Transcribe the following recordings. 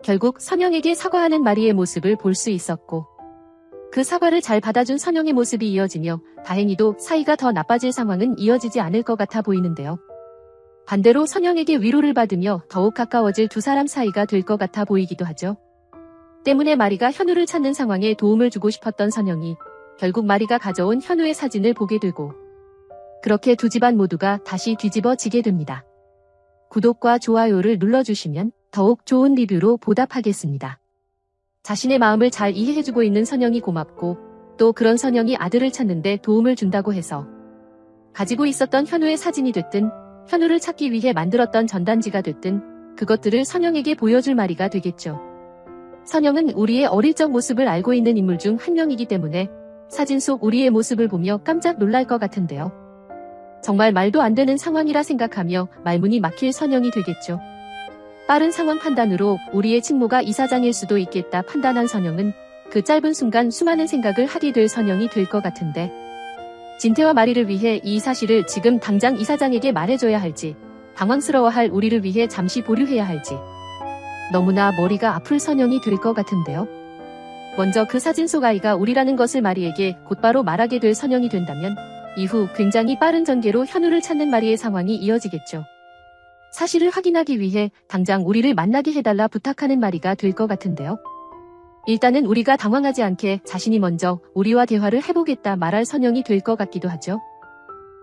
결국 선영에게 사과하는 마리의 모습을 볼 수 있었고 그 사과를 잘 받아준 선영의 모습이 이어지며 다행히도 사이가 더 나빠질 상황은 이어지지 않을 것 같아 보이는데요. 반대로 선영에게 위로를 받으며 더욱 가까워질 두 사람 사이가 될 것 같아 보이기도 하죠. 때문에 마리가 현우를 찾는 상황에 도움을 주고 싶었던 선영이 결국 마리가 가져온 현우의 사진을 보게 되고 그렇게 두 집안 모두가 다시 뒤집어지게 됩니다. 구독과 좋아요를 눌러주시면 더욱 좋은 리뷰로 보답하겠습니다. 자신의 마음을 잘 이해해주고 있는 선영이 고맙고 또 그런 선영이 아들을 찾는데 도움을 준다고 해서 가지고 있었던 현우의 사진이 됐든 현우를 찾기 위해 만들었던 전단지가 됐든 그것들을 선영에게 보여줄 마리가 되겠죠. 선영은 우리의 어릴 적 모습을 알고 있는 인물 중 한 명이기 때문에 사진 속 우리의 모습을 보며 깜짝 놀랄 것 같은데요. 정말 말도 안 되는 상황이라 생각하며 말문이 막힐 선영이 되겠죠. 빠른 상황 판단으로 우리의 친모가 이사장일 수도 있겠다 판단한 선영은 그 짧은 순간 수많은 생각을 하게 될 선영이 될 것 같은데 진태와 마리를 위해 이 사실을 지금 당장 이사장에게 말해줘야 할지 당황스러워할 우리를 위해 잠시 보류해야 할지 너무나 머리가 아플 선영이 될 것 같은데요. 먼저 그 사진 속 아이가 우리라는 것을 마리에게 곧바로 말하게 될 선영이 된다면 이후 굉장히 빠른 전개로 현우를 찾는 마리의 상황이 이어지겠죠. 사실을 확인하기 위해 당장 우리를 만나게 해달라 부탁하는 마리가 될 것 같은데요. 일단은 우리가 당황하지 않게 자신이 먼저 우리와 대화를 해보겠다 말할 선영이 될 것 같기도 하죠.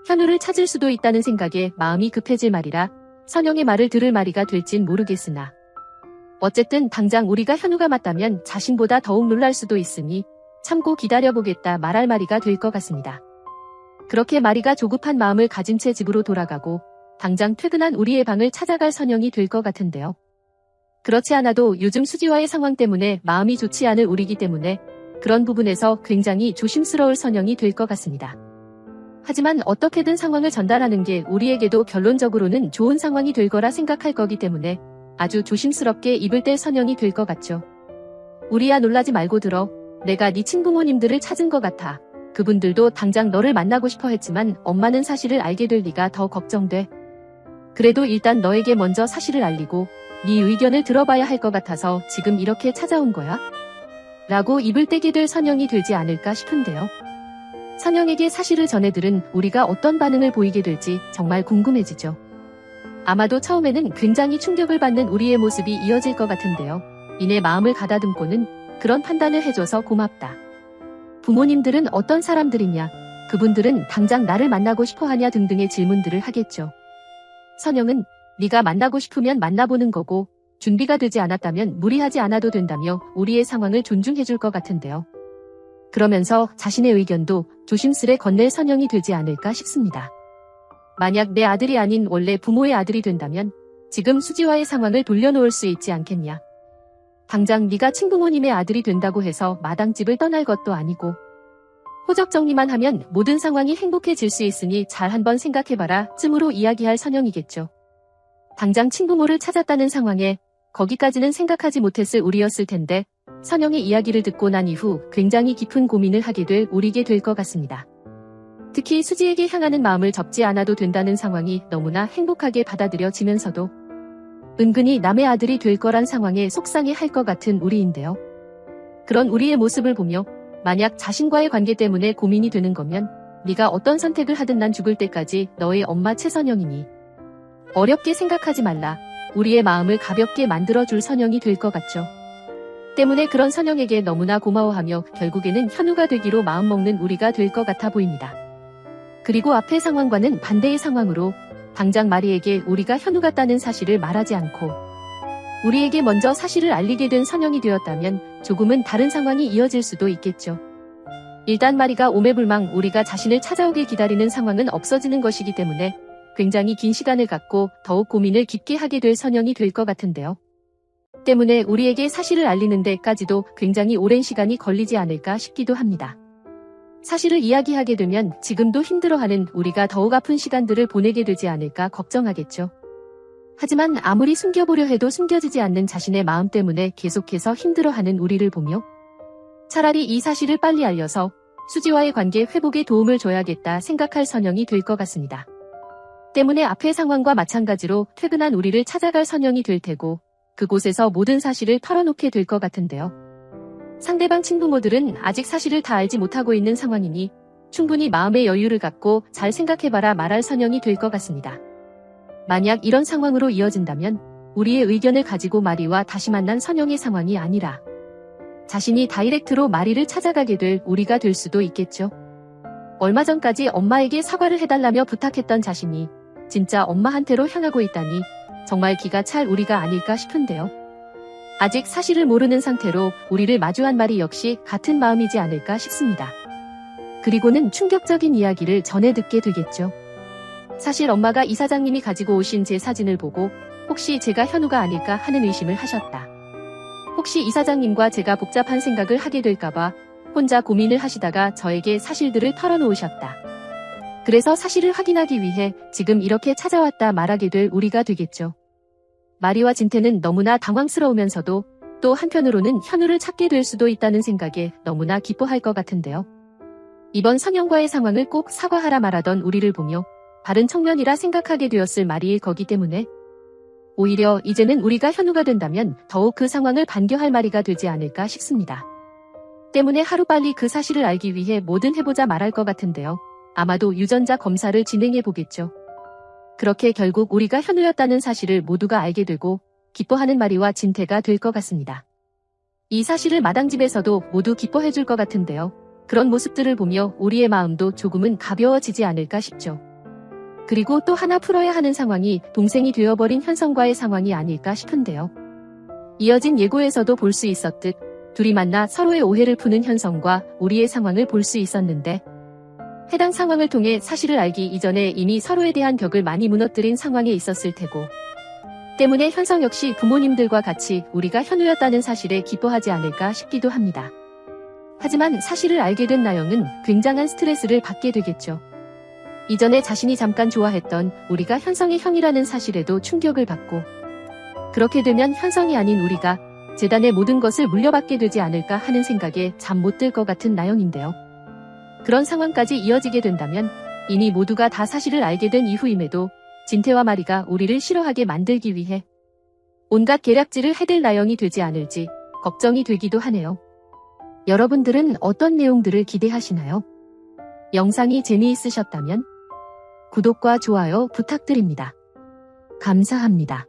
현우를 찾을 수도 있다는 생각에 마음이 급해질 말이라 선영의 말을 들을 마리가 될진 모르겠으나 어쨌든 당장 우리가 현우가 맞다면 자신보다 더욱 놀랄 수도 있으니 참고 기다려보겠다 말할 마리가 될 것 같습니다. 그렇게 마리가 조급한 마음을 가진 채 집으로 돌아가고 당장 퇴근한 우리의 방을 찾아갈 선영이 될 것 같은데요. 그렇지 않아도 요즘 수지와의 상황 때문에 마음이 좋지 않을 우리이기 때문에 그런 부분에서 굉장히 조심스러울 선영이 될 것 같습니다. 하지만 어떻게든 상황을 전달하는 게 우리에게도 결론적으로는 좋은 상황이 될 거라 생각할 거기 때문에 아주 조심스럽게 입을 뗄 선영이 될 것 같죠. 우리야 놀라지 말고 들어. 내가 네 친부모님들을 찾은 것 같아. 그분들도 당장 너를 만나고 싶어 했지만 엄마는 사실을 알게 될 네가 더 걱정돼. 그래도 일단 너에게 먼저 사실을 알리고 네 의견을 들어봐야 할 것 같아서 지금 이렇게 찾아온 거야. 라고 입을 떼게 될 선영이 되지 않을까 싶은데요. 선영에게 사실을 전해들은 우리가 어떤 반응을 보이게 될지 정말 궁금해지죠. 아마도 처음에는 굉장히 충격을 받는 우리의 모습이 이어질 것 같은데요. 이내 마음을 가다듬고는 그런 판단을 해줘서 고맙다. 부모님들은 어떤 사람들이냐, 그분들은 당장 나를 만나고 싶어하냐 등등의 질문들을 하겠죠. 선영은 네가 만나고 싶으면 만나보는 거고 준비가 되지 않았다면 무리하지 않아도 된다며 우리의 상황을 존중해줄 것 같은데요. 그러면서 자신의 의견도 조심스레 건넬 선영이 되지 않을까 싶습니다. 만약 내 아들이 아닌 원래 부모의 아들이 된다면 지금 수지와의 상황을 돌려놓을 수 있지 않겠냐. 당장 네가 친부모님의 아들이 된다고 해서 마당집을 떠날 것도 아니고 호적 정리만 하면 모든 상황이 행복해질 수 있으니 잘 한번 생각해봐라 쯤으로 이야기할 선영이겠죠. 당장 친부모를 찾았다는 상황에 거기까지는 생각하지 못했을 우리였을 텐데 선영의 이야기를 듣고 난 이후 굉장히 깊은 고민을 하게 될 우리게 될 것 같습니다. 특히 수지에게 향하는 마음을 접지 않아도 된다는 상황이 너무나 행복하게 받아들여지면서도 은근히 남의 아들이 될 거란 상황에 속상해할 것 같은 우리인데요. 그런 우리의 모습을 보며 만약 자신과의 관계 때문에 고민이 되는 거면 네가 어떤 선택을 하든 난 죽을 때까지 너의 엄마 최선영이니 어렵게 생각하지 말라. 우리의 마음을 가볍게 만들어줄 선영이 될 것 같죠. 때문에 그런 선영에게 너무나 고마워하며 결국에는 현우가 되기로 마음먹는 우리가 될 것 같아 보입니다. 그리고 앞의 상황과는 반대의 상황으로 당장 마리에게 우리가 현우 같다는 사실을 말하지 않고 우리에게 먼저 사실을 알리게 된 선영이 되었다면 조금은 다른 상황이 이어질 수도 있겠죠. 일단 마리가 오매불망 우리가 자신을 찾아오길 기다리는 상황은 없어지는 것이기 때문에 굉장히 긴 시간을 갖고 더욱 고민을 깊게 하게 될 선영이 될 것 같은데요. 때문에 우리에게 사실을 알리는 데까지도 굉장히 오랜 시간이 걸리지 않을까 싶기도 합니다. 사실을 이야기하게 되면 지금도 힘들어하는 우리가 더욱 아픈 시간들을 보내게 되지 않을까 걱정하겠죠. 하지만 아무리 숨겨보려 해도 숨겨지지 않는 자신의 마음 때문에 계속해서 힘들어하는 우리를 보며 차라리 이 사실을 빨리 알려서 수지와의 관계 회복에 도움을 줘야겠다 생각할 선영이 될 것 같습니다. 때문에 앞의 상황과 마찬가지로 퇴근한 우리를 찾아갈 선영이 될 테고 그곳에서 모든 사실을 털어놓게 될 것 같은데요. 상대방 친부모들은 아직 사실을 다 알지 못하고 있는 상황이니 충분히 마음의 여유를 갖고 잘 생각해봐라 말할 선영이 될 것 같습니다. 만약 이런 상황으로 이어진다면 우리의 의견을 가지고 마리와 다시 만난 선영의 상황이 아니라 자신이 다이렉트로 마리를 찾아가게 될 우리가 될 수도 있겠죠. 얼마 전까지 엄마에게 사과를 해달라며 부탁했던 자신이 진짜 엄마한테로 향하고 있다니 정말 기가 찰 우리가 아닐까 싶은데요. 아직 사실을 모르는 상태로 우리를 마주한 마리 역시 같은 마음이지 않을까 싶습니다. 그리고는 충격적인 이야기를 전해 듣게 되겠죠. 사실 엄마가 이사장님이 가지고 오신 제 사진을 보고 혹시 제가 현우가 아닐까 하는 의심을 하셨다. 혹시 이사장님과 제가 복잡한 생각을 하게 될까봐 혼자 고민을 하시다가 저에게 사실들을 털어놓으셨다. 그래서 사실을 확인하기 위해 지금 이렇게 찾아왔다 말하게 될 우리가 되겠죠. 마리와 진태는 너무나 당황스러우면서도 또 한편으로는 현우를 찾게 될 수도 있다는 생각에 너무나 기뻐할 것 같은데요. 이번 선영과의 상황을 꼭 사과하라 말하던 우리를 보며 바른 청년이라 생각하게 되었을 마리일 거기 때문에 오히려 이제는 우리가 현우가 된다면 더욱 그 상황을 반겨할 마리가 되지 않을까 싶습니다. 때문에 하루빨리 그 사실을 알기 위해 뭐든 해보자 말할 것 같은데요. 아마도 유전자 검사를 진행해 보겠죠. 그렇게 결국 우리가 현우였다는 사실을 모두가 알게 되고 기뻐하는 마리와 진태가 될 것 같습니다. 이 사실을 마당집에서도 모두 기뻐해 줄 것 같은데요. 그런 모습들을 보며 우리의 마음도 조금은 가벼워지지 않을까 싶죠. 그리고 또 하나 풀어야 하는 상황이 동생이 되어버린 현성과의 상황이 아닐까 싶은데요. 이어진 예고에서도 볼 수 있었듯 둘이 만나 서로의 오해를 푸는 현성과 우리의 상황을 볼 수 있었는데 해당 상황을 통해 사실을 알기 이전에 이미 서로에 대한 벽을 많이 무너뜨린 상황에 있었을 테고 때문에 현성 역시 부모님들과 같이 우리가 현우였다는 사실에 기뻐하지 않을까 싶기도 합니다. 하지만 사실을 알게 된 나영은 굉장한 스트레스를 받게 되겠죠. 이전에 자신이 잠깐 좋아했던 우리가 현성의 형이라는 사실에도 충격을 받고 그렇게 되면 현성이 아닌 우리가 재단의 모든 것을 물려받게 되지 않을까 하는 생각에 잠 못 들 것 같은 나영인데요. 그런 상황까지 이어지게 된다면 이미 모두가 다 사실을 알게 된 이후임에도 진태와 마리가 우리를 싫어하게 만들기 위해 온갖 계략질을 해댈 나영이 되지 않을지 걱정이 되기도 하네요. 여러분들은 어떤 내용들을 기대하시나요? 영상이 재미있으셨다면 구독과 좋아요 부탁드립니다. 감사합니다.